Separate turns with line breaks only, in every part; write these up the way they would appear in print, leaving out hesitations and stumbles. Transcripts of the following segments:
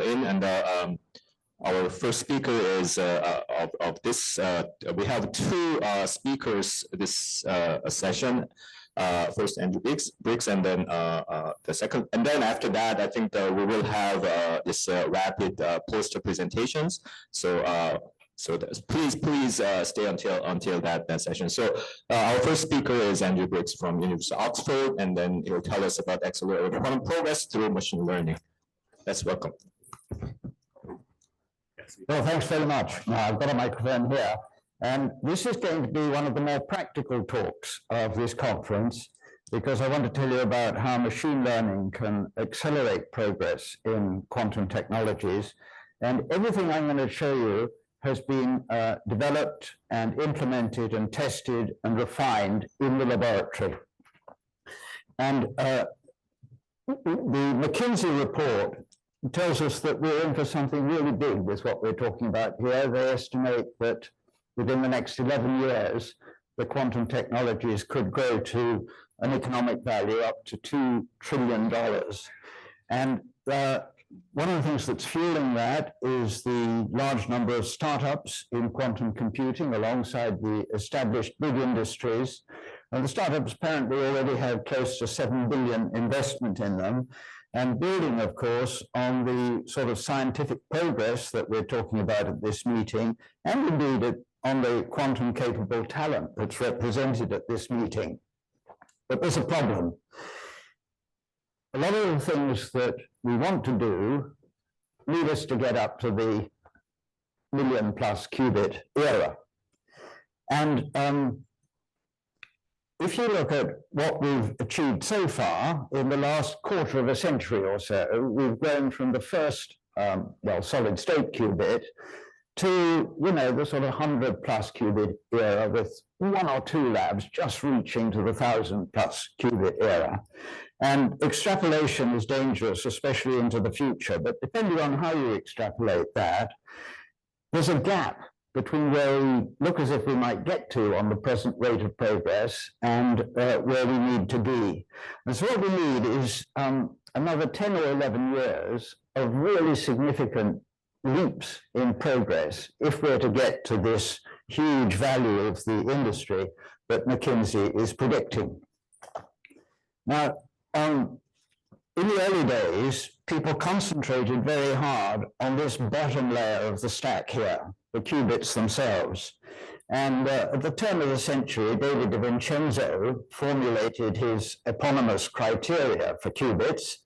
in. And our first speaker is of this. We have two speakers this session. First Andrew Briggs, and then the second, and then after that, I think we will have this rapid poster presentations. So please stay until that session. So our first speaker is Andrew Briggs from University of Oxford, and then he'll tell us about accelerated quantum progress through machine learning. Let's welcome.
Well, thanks very much. Now, I've got a microphone here, and this is going to be one of the more practical talks of this conference, because I want to tell you about how machine learning can accelerate progress in quantum technologies. And everything I'm going to show you has been developed and implemented and tested and refined in the laboratory. And the McKinsey report tells us that we're in for something really big with what we're talking about here. They estimate that within the next 11 years, the quantum technologies could grow to an economic value up to $2 trillion. And one of the things that's fueling that is the large number of startups in quantum computing alongside the established big industries. And the startups apparently already have close to 7 billion investment in them, and building, of course, on the sort of scientific progress that we're talking about at this meeting, and indeed on the quantum capable talent that's represented at this meeting. But there's a problem. A lot of the things that we want to do need us to get up to the million-plus qubit era. And if you look at what we've achieved so far in the last quarter of a century or so, we've grown from the first, solid-state qubit to, the sort of 100-plus qubit era, with one or two labs just reaching to the 1,000-plus qubit era. And extrapolation is dangerous, especially into the future. But depending on how you extrapolate that, there's a gap between where we look as if we might get to on the present rate of progress and where we need to be. And so what we need is another 10 or 11 years of really significant leaps in progress if we're to get to this huge value of the industry that McKinsey is predicting. Now, in the early days, people concentrated very hard on this bottom layer of the stack here, the qubits themselves. And at the turn of the century, David de Vincenzo formulated his eponymous criteria for qubits,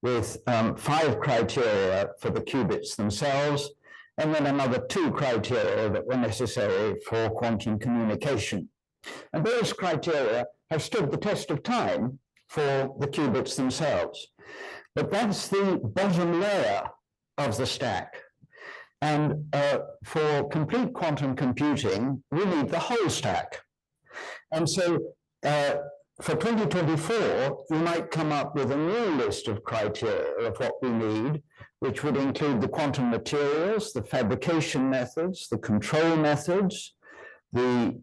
with 5 criteria for the qubits themselves, and then another 2 criteria that were necessary for quantum communication. And those criteria have stood the test of time for the qubits themselves. But that's the bottom layer of the stack. And for complete quantum computing, we need the whole stack. And so for 2024, we might come up with a new list of criteria of what we need, which would include the quantum materials, the fabrication methods, the control methods, the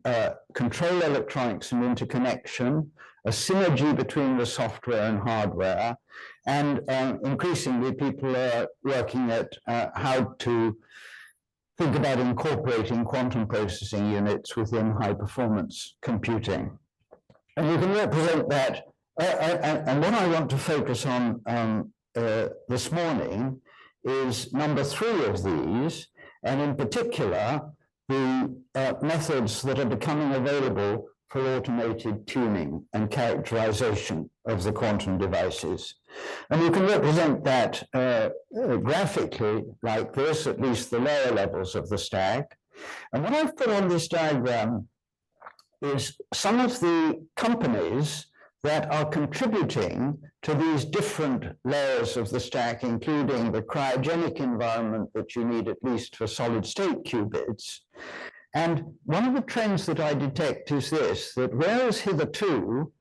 control electronics and interconnection, a synergy between the software and hardware, and increasingly people are working at how to think about incorporating quantum processing units within high-performance computing. And you can represent that, and what I want to focus on this morning is number 3 of these, and in particular, the methods that are becoming available for automated tuning and characterization of the quantum devices. And you can represent that graphically like this, at least the lower levels of the stack. And what I've put on this diagram is some of the companies that are contributing to these different layers of the stack, including the cryogenic environment that you need at least for solid-state qubits. And one of the trends that I detect is this, that whereas hitherto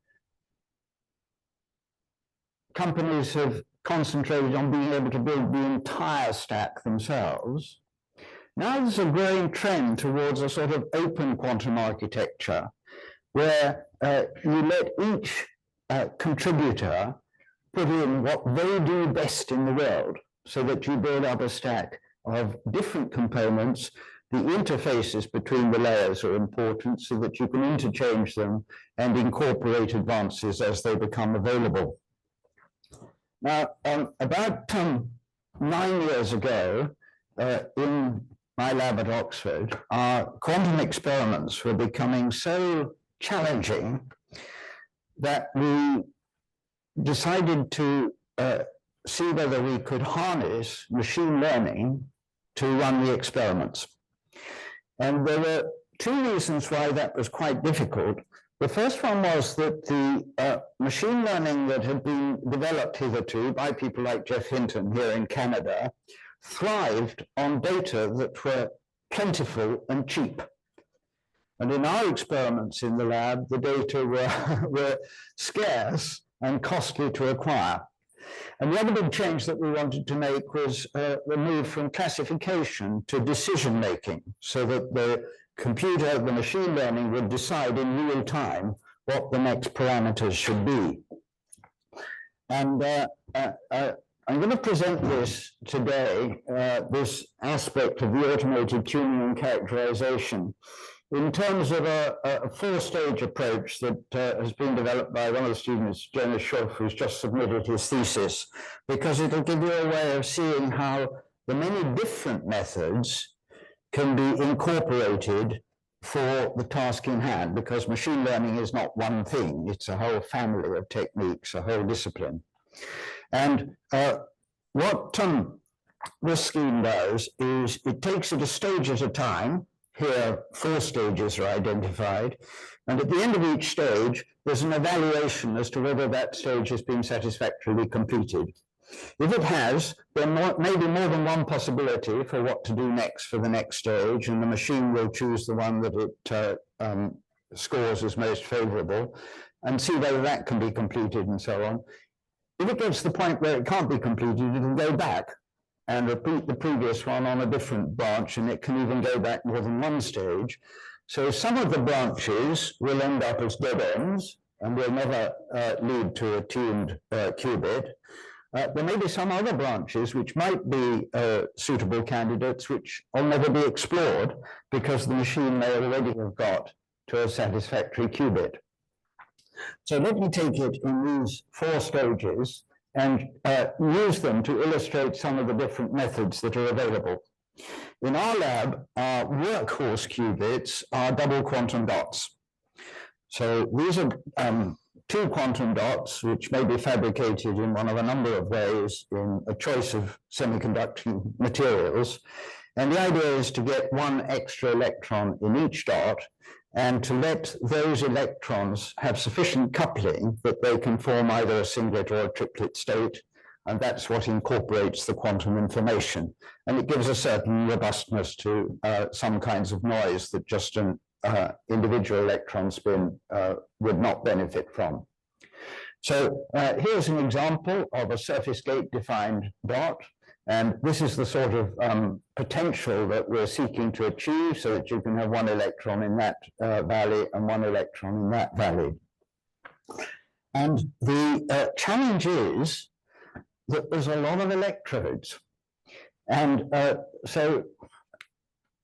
companies have concentrated on being able to build the entire stack themselves, now there's a growing trend towards a sort of open quantum architecture where you let each contributor put in what they do best in the world. so that you build up a stack of different components. The interfaces between the layers are important so that you can interchange them and incorporate advances as they become available. Now, about 9 years ago, in my lab at Oxford, our quantum experiments were becoming so challenging that we decided to see whether we could harness machine learning to run the experiments. And there were two reasons why that was quite difficult. The first one was that the machine learning that had been developed hitherto by people like Jeff Hinton here in Canada thrived on data that were plentiful and cheap. And in our experiments in the lab, the data were scarce and costly to acquire. And the other big change that we wanted to make was the move from classification to decision-making, so that the computer, the machine learning, would decide in real time what the next parameters should be. And I'm going to present this today, this aspect of the automated tuning and characterization, in terms of a four-stage approach that has been developed by one of the students, Jonas Schoff, who's just submitted his thesis, because it'll give you a way of seeing how the many different methods can be incorporated for the task in hand, because machine learning is not one thing, it's a whole family of techniques, a whole discipline. And what this scheme does is it takes it a stage at a time. Here, 4 stages are identified, and at the end of each stage, there's an evaluation as to whether that stage has been satisfactorily completed. If it has, there may be more than one possibility for what to do next for the next stage, and the machine will choose the one that it scores as most favorable, and see whether that can be completed and so on. If it gets to the point where it can't be completed, it'll go back and repeat the previous one on a different branch, and it can even go back more than one stage. So some of the branches will end up as dead ends and will never lead to a tuned qubit. There may be some other branches which might be suitable candidates which will never be explored because the machine may already have got to a satisfactory qubit. So let me take it in these 4 stages and use them to illustrate some of the different methods that are available. In our lab, our workhorse qubits are double quantum dots. So these are 2 quantum dots, which may be fabricated in one of a number of ways in a choice of semiconducting materials. And the idea is to get 1 extra electron in each dot, and to let those electrons have sufficient coupling that they can form either a singlet or a triplet state, and that's what incorporates the quantum information. And it gives a certain robustness to some kinds of noise that just an individual electron spin would not benefit from. So here's an example of a surface gate defined dot. And this is the sort of potential that we're seeking to achieve, so that you can have 1 electron in that valley and 1 electron in that valley. And the challenge is that there's a lot of electrodes. And so,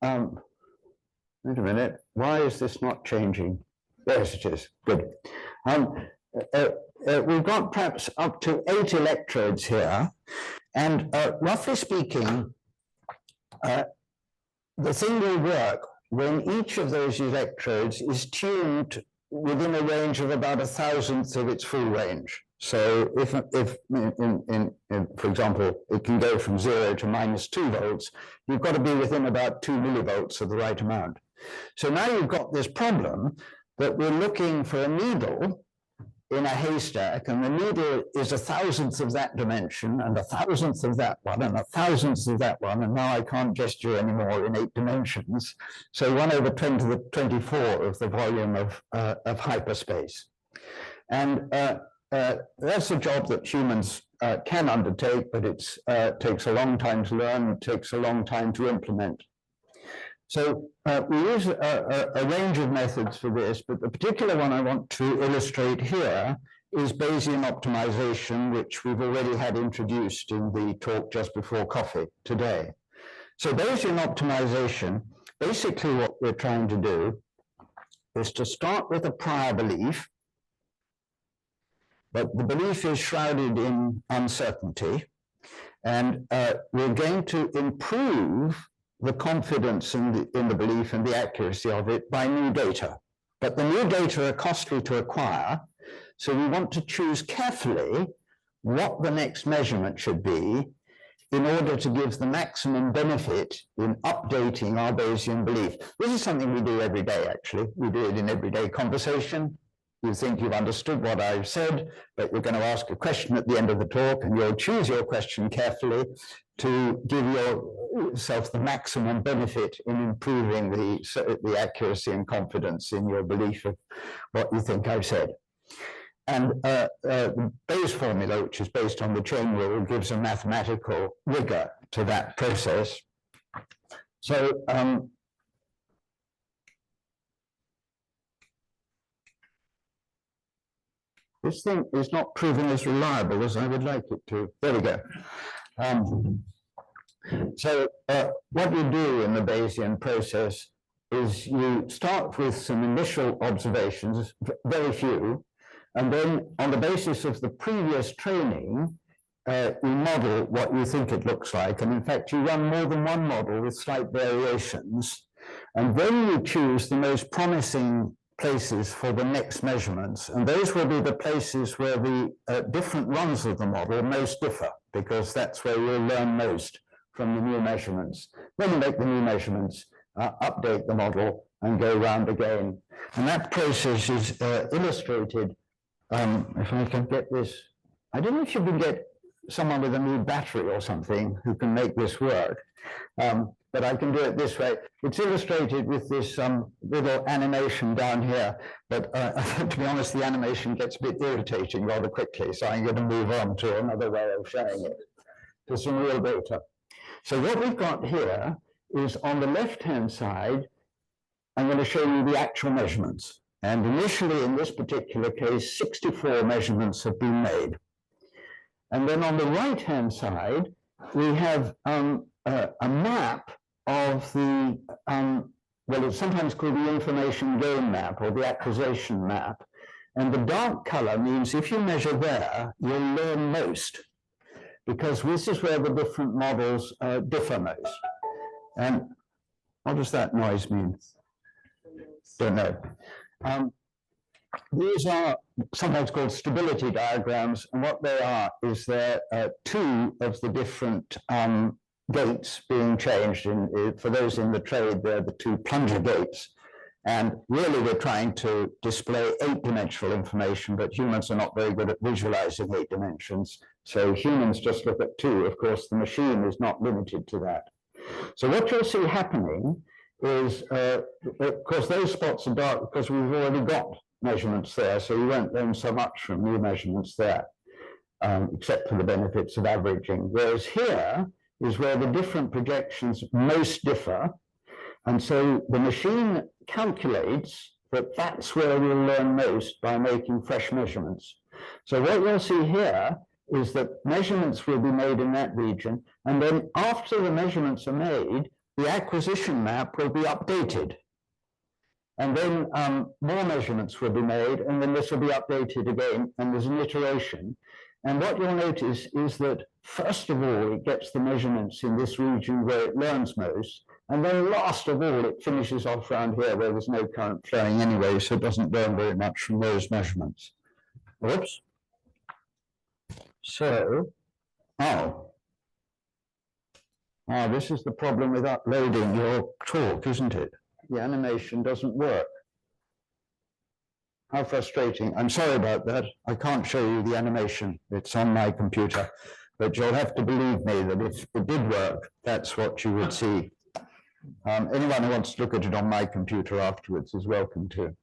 wait a minute, why is this not changing? Yes, it is, good. We've got perhaps up to 8 electrodes here. And roughly speaking, the thing will work when each of those electrodes is tuned within a range of about 1,000th of its full range. So if for example, it can go from 0 to -2 volts, you've got to be within about 2 millivolts of the right amount. So now you've got this problem that we're looking for a needle in a haystack, and the needle is 1,000th of that dimension, and 1,000th of that one, and 1,000th of that one, and now I can't gesture anymore in 8 dimensions. So 1/10 to the 24 of the volume of hyperspace. And that's a job that humans can undertake, but it takes a long time to learn, it takes a long time to implement. So we use a range of methods for this, but the particular one I want to illustrate here is Bayesian optimization, which we've already had introduced in the talk just before coffee today. So Bayesian optimization, basically what we're trying to do is to start with a prior belief, but the belief is shrouded in uncertainty, and we're going to improve the confidence in the belief and the accuracy of it by new data. But the new data are costly to acquire, so we want to choose carefully what the next measurement should be in order to give the maximum benefit in updating our Bayesian belief. This is something we do every day, actually. We do it in everyday conversation. You think you've understood what I've said, but you're going to ask a question at the end of the talk, and you'll choose your question carefully to give yourself the maximum benefit in improving the accuracy and confidence in your belief of what you think I've said. And the Bayes formula, which is based on the chain rule, gives a mathematical rigor to that process. So this thing is not proving as reliable as I would like it to. There we go. So what you do in the Bayesian process is you start with some initial observations, very few, and then on the basis of the previous training, you model what you think it looks like. And in fact, you run more than one model with slight variations. And then you choose the most promising places for the next measurements. And those will be the places where the different runs of the model most differ, because that's where you'll learn most from the new measurements. Then you make the new measurements, update the model, and go round again. And that process is illustrated. If I can get this, I don't know if you can get someone with a new battery or something who can make this work, but I can do it this way. It's illustrated with this little animation down here, but to be honest, the animation gets a bit irritating rather quickly, so I'm going to move on to another way of showing it, to some real data. So what we've got here is on the left-hand side, I'm going to show you the actual measurements. And initially, in this particular case, 64 measurements have been made. And then on the right-hand side, we have a map of the, well, it's sometimes called the information gain map or the acquisition map. And the dark color means if you measure there, you'll learn most, because this is where the different models differ most. And what does that noise mean? Don't know. These are sometimes called stability diagrams, and what they are is they're two of the different gates being changed. For those in the trade, they're the two plunger gates. And really, we're trying to display 8-dimensional information, but humans are not very good at visualizing 8 dimensions. So humans just look at 2. Of course, the machine is not limited to that. So what you'll see happening is, of course, those spots are dark because we've already got measurements there, so we won't learn so much from new measurements there, except for the benefits of averaging. Whereas here is where the different projections most differ, and so the machine calculates that that's where we'll learn most by making fresh measurements. So what you'll see here is that measurements will be made in that region, and then after the measurements are made, the acquisition map will be updated. And then more measurements will be made, and then this will be updated again, and there's an iteration. And what you'll notice is that, first of all, it gets the measurements in this region where it learns most, and then last of all, it finishes off around here where there's no current flowing anyway, so it doesn't learn very much from those measurements. Oops. So, this is the problem with uploading your talk, isn't it? The animation doesn't work. How frustrating. I'm sorry about that. I can't show you the animation. It's on my computer. But you'll have to believe me that if it did work, that's what you would see. Anyone who wants to look at it on my computer afterwards is welcome to.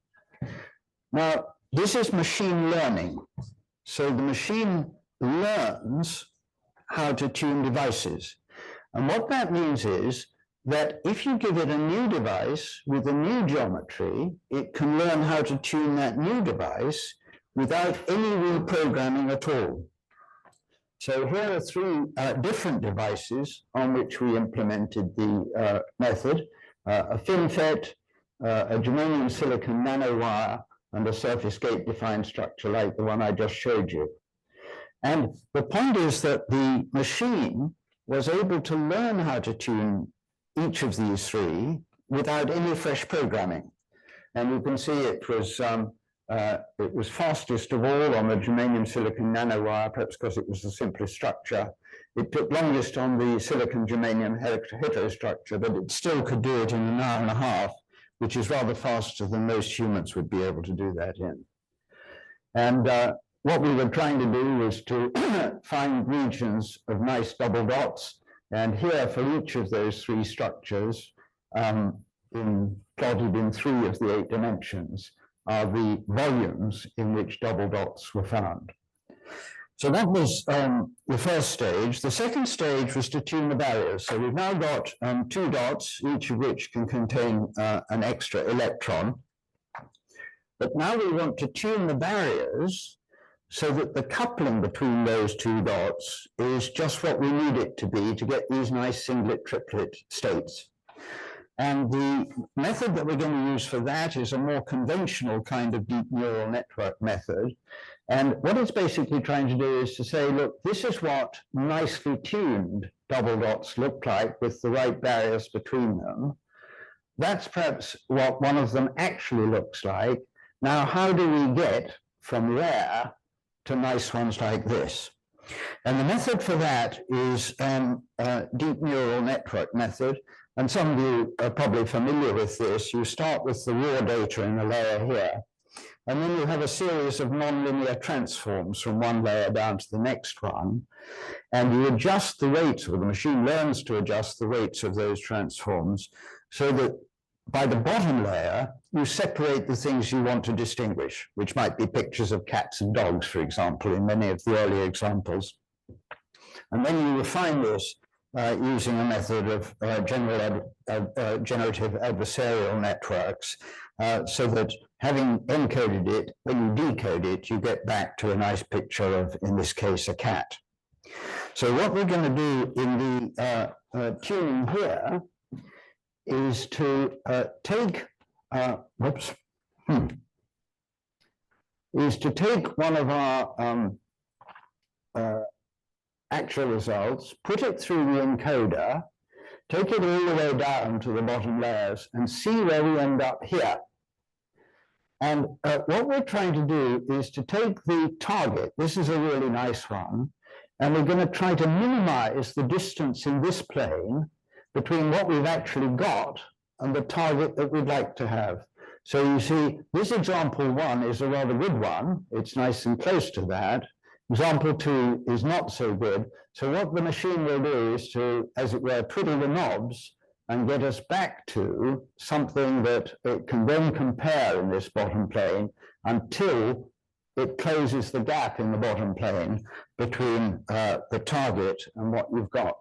Now, this is machine learning. So the machine learns how to tune devices. And what that means is that if you give it a new device with a new geometry, it can learn how to tune that new device without any reprogramming at all. So here are three different devices on which we implemented the method, a FinFET, a germanium silicon nanowire, and a surface gate defined structure like the one I just showed you. And the point is that the machine was able to learn how to tune each of these three without any fresh programming. And you can see it was fastest of all on the germanium silicon nanowire, perhaps because it was the simplest structure. It took longest on the silicon germanium heterostructure, but it still could do it in an hour and a half, which is rather faster than most humans would be able to do that in. And what we were trying to do was to find regions of nice double dots. And here for each of those three structures, plotted in 3 of the 8 dimensions, are the volumes in which double dots were found. So that was the first stage. The second stage was to tune the barriers. So we've now got 2 dots, each of which can contain an extra electron. But now we want to tune the barriers so that the coupling between those 2 dots is just what we need it to be to get these nice singlet triplet states. And the method that we're going to use for that is a more conventional kind of deep neural network method. And what it's basically trying to do is to say, look, this is what nicely tuned double dots look like with the right barriers between them. That's perhaps what one of them actually looks like. Now, how do we get from there to nice ones like this? And the method for that is a deep neural network method. And some of you are probably familiar with this. You start with the raw data in a layer here, and then you have a series of nonlinear transforms from one layer down to the next one, and you adjust the weights, or the machine learns to adjust the weights of those transforms so that by the bottom layer, you separate the things you want to distinguish, which might be pictures of cats and dogs, for example, in many of the early examples. And then you refine this using a method of generative adversarial networks, so that having encoded it, when you decode it, you get back to a nice picture of, in this case, a cat. So what we're going to do in the tuning here is to take one of our actual results, put it through the encoder, take it all the way down to the bottom layers, and see where we end up here. And what we're trying to do is to take the target, this is a really nice one, and we're going to try to minimize the distance in this plane between what we've actually got and the target that we'd like to have. So you see, this example 1 is a rather good one. It's nice and close to that. Example 2 is not so good. So what the machine will do is to, as it were, twiddle the knobs and get us back to something that it can then compare in this bottom plane until it closes the gap in the bottom plane between the target and what you've got.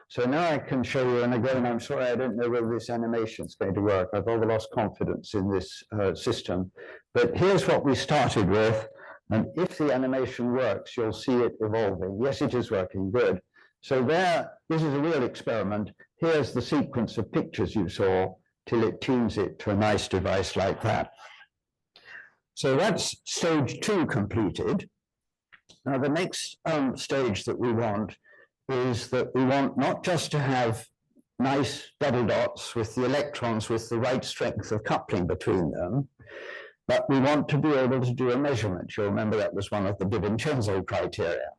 So now I can show you, and again, I'm sorry, I don't know whether this animation is going to work. I've rather lost confidence in this system. But here's what we started with. And if the animation works, you'll see it evolving. Yes, it is working, good. So there, this is a real experiment. Here's the sequence of pictures you saw till it tunes it to a nice device like that. So that's stage 2 completed. Now the next stage that we want is that we want not just to have nice double dots with the electrons with the right strength of coupling between them, but we want to be able to do a measurement. You'll remember that was one of the Di Vincenzo criteria.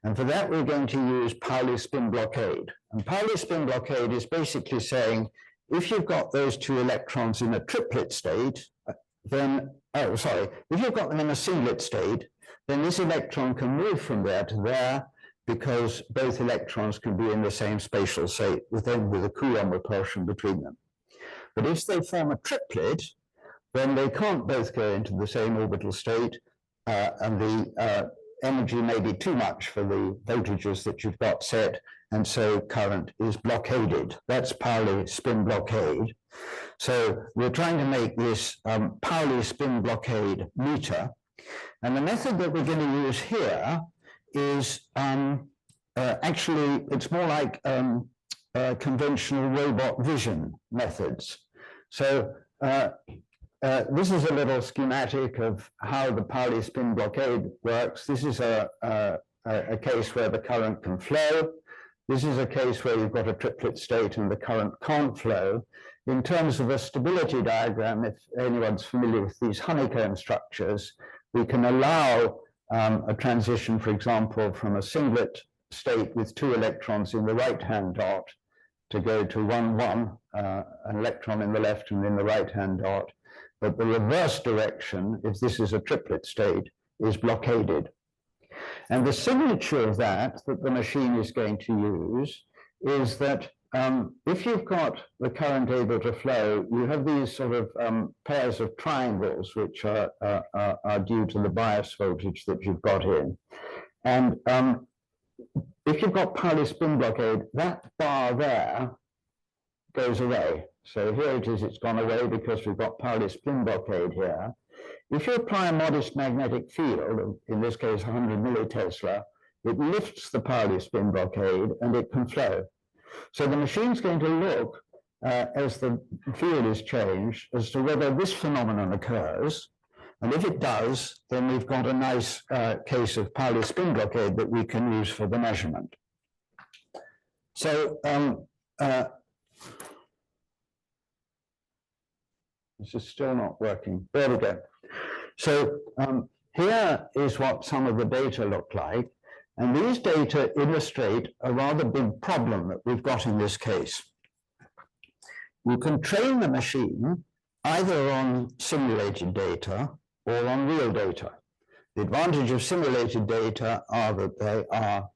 And for that, we're going to use Pauli spin blockade. And Pauli spin blockade is basically saying, if you've got those 2 electrons in a triplet state, then, if you've got them in a singlet state, then this electron can move from there to there, because both electrons can be in the same spatial state with a Coulomb repulsion between them. But if they form a triplet, then they can't both go into the same orbital state, and the energy may be too much for the voltages that you've got set, and so current is blockaded. That's Pauli spin blockade. So we're trying to make this Pauli spin blockade meter, And the method that we're going to use here is actually, it's more like conventional robot vision methods. So this is a little schematic of how the Pauli spin blockade works. This is a case where the current can flow. This is a case where you've got a triplet state and the current can't flow. In terms of a stability diagram, if anyone's familiar with these honeycomb structures, we can allow a transition, for example, from a singlet state with 2 electrons in the right-hand dot to go to 1,1, an electron in the left and in the right-hand dot. But the reverse direction, if this is a triplet state, is blockaded. And the signature of that the machine is going to use is that if you've got the current able to flow, you have these sort of pairs of triangles which are due to the bias voltage that you've got in. And if you've got Pauli spin blockade, that bar there goes away. So here it is, it's gone away because we've got Pauli spin blockade here. If you apply a modest magnetic field, in this case 100 millitesla, it lifts the Pauli spin blockade and it can flow. So the machine's going to look, as the field is changed, as to whether this phenomenon occurs. And if it does, then we've got a nice case of Pauli spin blockade that we can use for the measurement. So this is still not working. There we go. So here is what some of the data look like. And these data illustrate a rather big problem that we've got in this case. You can train the machine either on simulated data or on real data. The advantage of simulated data are that they are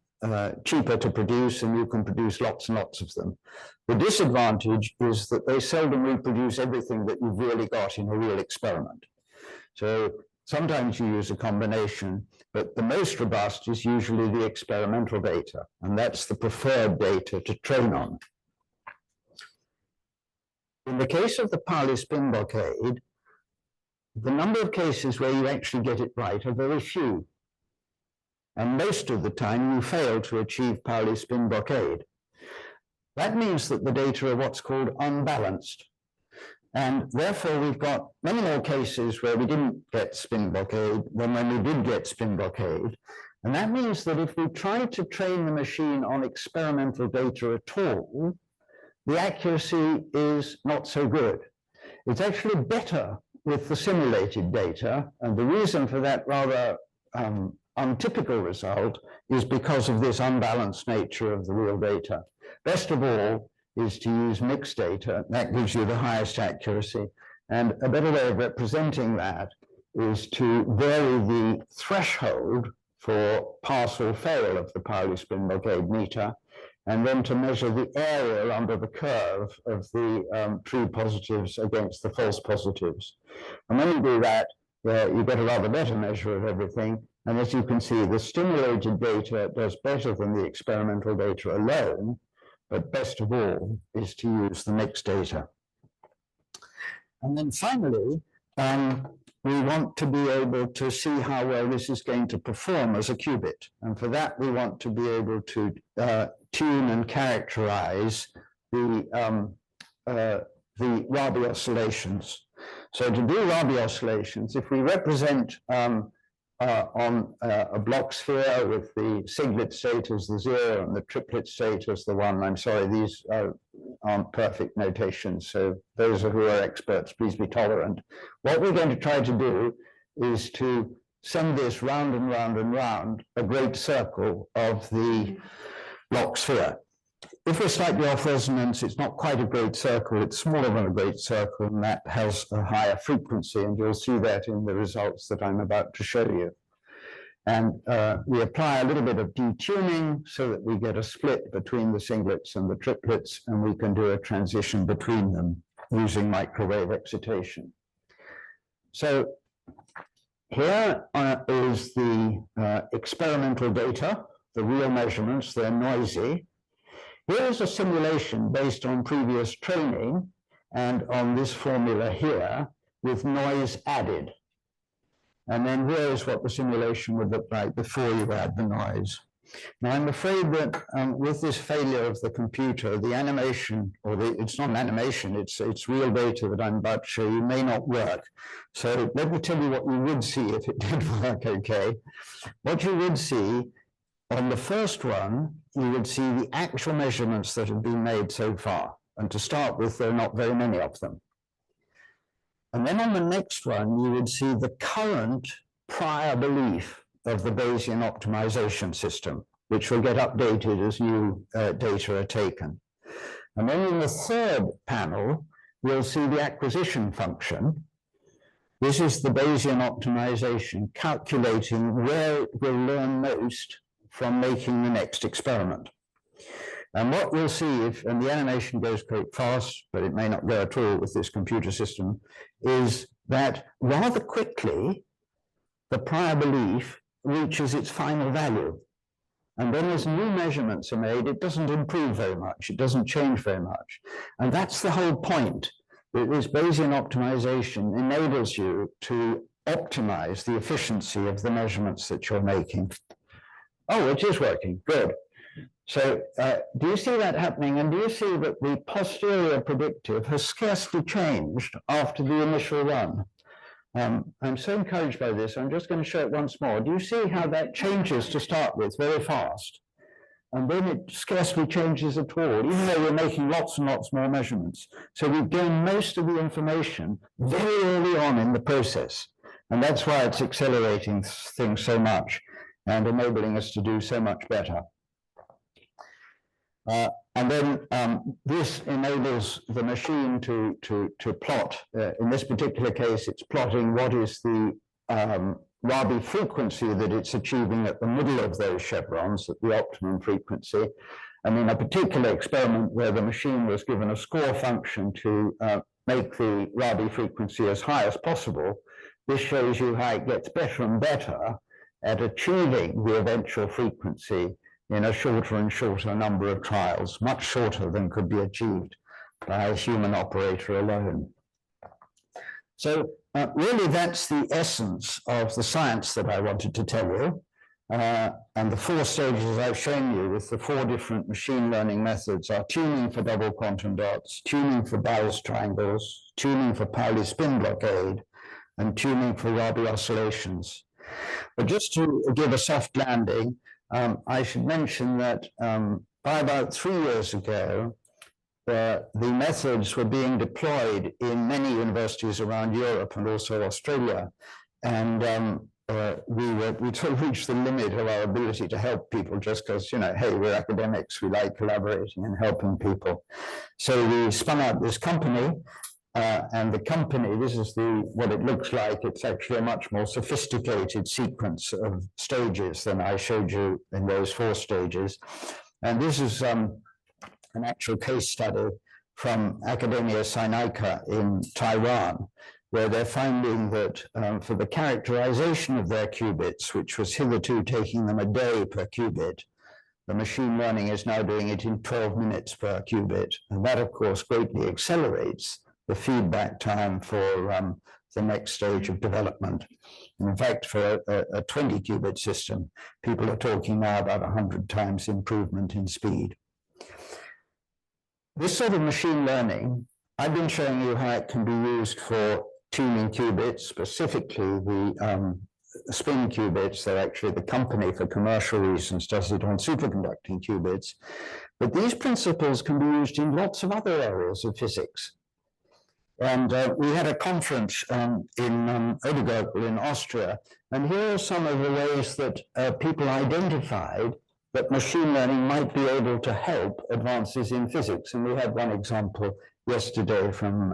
cheaper to produce and you can produce lots and lots of them. The disadvantage is that they seldom reproduce everything that you've really got in a real experiment. So sometimes you use a combination, but the most robust is usually the experimental data, and that's the preferred data to train on. In the case of the Pauli spin blockade, the number of cases where you actually get it right are very few. And most of the time you fail to achieve Pauli spin blockade. That means that the data are what's called unbalanced. And therefore we've got many more cases where we didn't get spin blockade than when we did get spin blockade. And that means that if we try to train the machine on experimental data at all, the accuracy is not so good. It's actually better with the simulated data. And the reason for that rather untypical result is because of this unbalanced nature of the real data. Best of all is to use mixed data. That gives you the highest accuracy. And a better way of representing that is to vary the threshold for pass or fail of the Pauli spin blockade meter, and then to measure the area under the curve of the true positives against the false positives. And when you do that, you get a rather better measure of everything. And as you can see, the stimulated data does better than the experimental data alone, but best of all is to use the mixed data. And then finally, we want to be able to see how well this is going to perform as a qubit. And for that, we want to be able to tune and characterize the Rabi oscillations. So to do Rabi oscillations, if we represent on a block sphere with the singlet state as the 0 and the triplet state as the 1. I'm sorry, these aren't perfect notations, so those who are experts, please be tolerant. What we're going to try to do is to send this round and round and round a great circle of the block sphere. If we're slightly off resonance, it's not quite a great circle, it's smaller than a great circle, and that has a higher frequency, and you'll see that in the results that I'm about to show you. And we apply a little bit of detuning so that we get a split between the singlets and the triplets, and we can do a transition between them using microwave excitation. So here is the experimental data, the real measurements, they're noisy. Here is a simulation based on previous training and on this formula here with noise added. And then here's what the simulation would look like before you add the noise. Now, I'm afraid that with this failure of the computer, the animation, it's not an animation, it's real data that I'm about to show you, may not work. So let me tell you what you would see if it did work okay. What you would see on the first one, you would see the actual measurements that have been made so far. And to start with, there are not very many of them. And then on the next one, you would see the current prior belief of the Bayesian optimization system, which will get updated as new data are taken. And then in the third panel, we'll see the acquisition function. This is the Bayesian optimization calculating where it will learn most from making the next experiment. And what we'll see, and the animation goes quite fast, but it may not go at all with this computer system, is that rather quickly, the prior belief reaches its final value. And then as new measurements are made, it doesn't improve very much. It doesn't change very much. And that's the whole point. This Bayesian optimization enables you to optimize the efficiency of the measurements that you're making. Oh, it is working. Good. So do you see that happening? And do you see that the posterior predictive has scarcely changed after the initial run? I'm so encouraged by this, I'm just going to show it once more. Do you see how that changes to start with very fast? And then it scarcely changes at all, even though we're making lots and lots more measurements. So we've gained most of the information very early on in the process. And that's why it's accelerating things so much and enabling us to do so much better. And then this enables the machine to plot. In this particular case, it's plotting what is the Rabi frequency that it's achieving at the middle of those chevrons, at the optimum frequency. And in a particular experiment where the machine was given a score function to make the Rabi frequency as high as possible, this shows you how it gets better and better at achieving the eventual frequency in a shorter and shorter number of trials, much shorter than could be achieved by a human operator alone. So really that's the essence of the science that I wanted to tell you. And the 4 stages I've shown you with the 4 different machine learning methods are tuning for double quantum dots, tuning for Bell's triangles, tuning for Pauli spin blockade, and tuning for Rabi oscillations. But just to give a soft landing, I should mention that by about 3 years ago, the methods were being deployed in many universities around Europe and also Australia. And we sort of reached the limit of our ability to help people just because, you know, hey, we're academics, we like collaborating and helping people. So we spun out this company. And the company, this is what it looks like. It's actually a much more sophisticated sequence of stages than I showed you in those 4 stages. And this is an actual case study from Academia Sinica in Taiwan, where they're finding that for the characterization of their qubits, which was hitherto taking them a day per qubit, the machine learning is now doing it in 12 minutes per qubit. And that, of course, greatly accelerates the feedback time for the next stage of development. And in fact, for a 20 qubit system, people are talking now about 100 times improvement in speed. This sort of machine learning, I've been showing you how it can be used for tuning qubits, specifically the spin qubits. They're actually the company for commercial reasons does it on superconducting qubits. But these principles can be used in lots of other areas of physics. And we had a conference in Obergurgl in Austria, and here are some of the ways that people identified that machine learning might be able to help advances in physics. And we had one example yesterday from,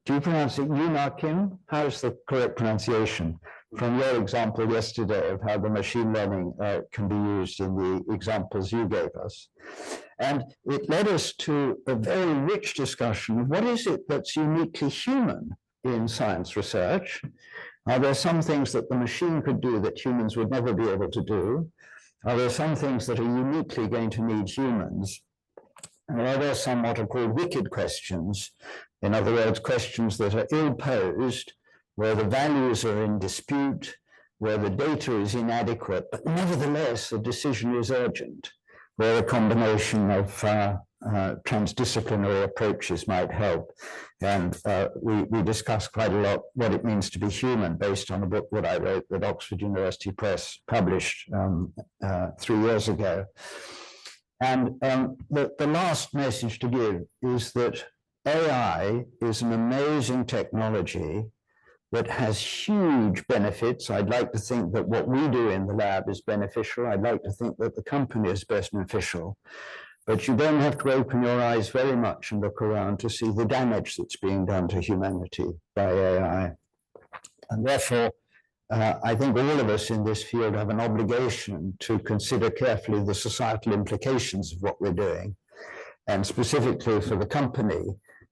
do you pronounce it Yuna Kim? How's the correct pronunciation? From your example yesterday of how the machine learning can be used in the examples you gave us. And it led us to a very rich discussion of what is it that's uniquely human in science research? Are there some things that the machine could do that humans would never be able to do? Are there some things that are uniquely going to need humans? And are there some what are called wicked questions? In other words, questions that are ill-posed where the values are in dispute, where the data is inadequate, but nevertheless the decision is urgent, where a combination of transdisciplinary approaches might help. And we discussed quite a lot what it means to be human based on a book that I wrote that Oxford University Press published 3 years ago. And the last message to give is that AI is an amazing technology that has huge benefits. I'd like to think that what we do in the lab is beneficial. I'd like to think that the company is beneficial. But you don't have to open your eyes very much and look around to see the damage that's being done to humanity by AI. And therefore, I think all of us in this field have an obligation to consider carefully the societal implications of what we're doing. And specifically for the company,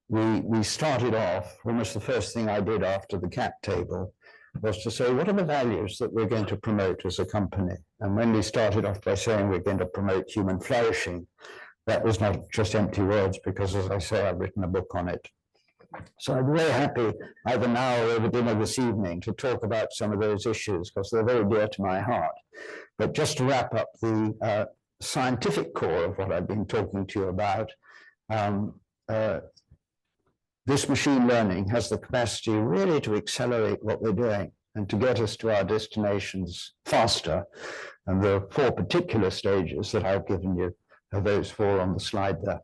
we started off, almost the first thing I did after the cap table was to say, what are the values that we're going to promote as a company? And when we started off by saying we're going to promote human flourishing, that was not just empty words, because as I say, I've written a book on it. So I'm very happy either now or over dinner this evening to talk about some of those issues, because they're very dear to my heart. But just to wrap up the scientific core of what I've been talking to you about, this machine learning has the capacity really to accelerate what we're doing and to get us to our destinations faster. And the 4 particular stages that I've given you are those 4 on the slide there.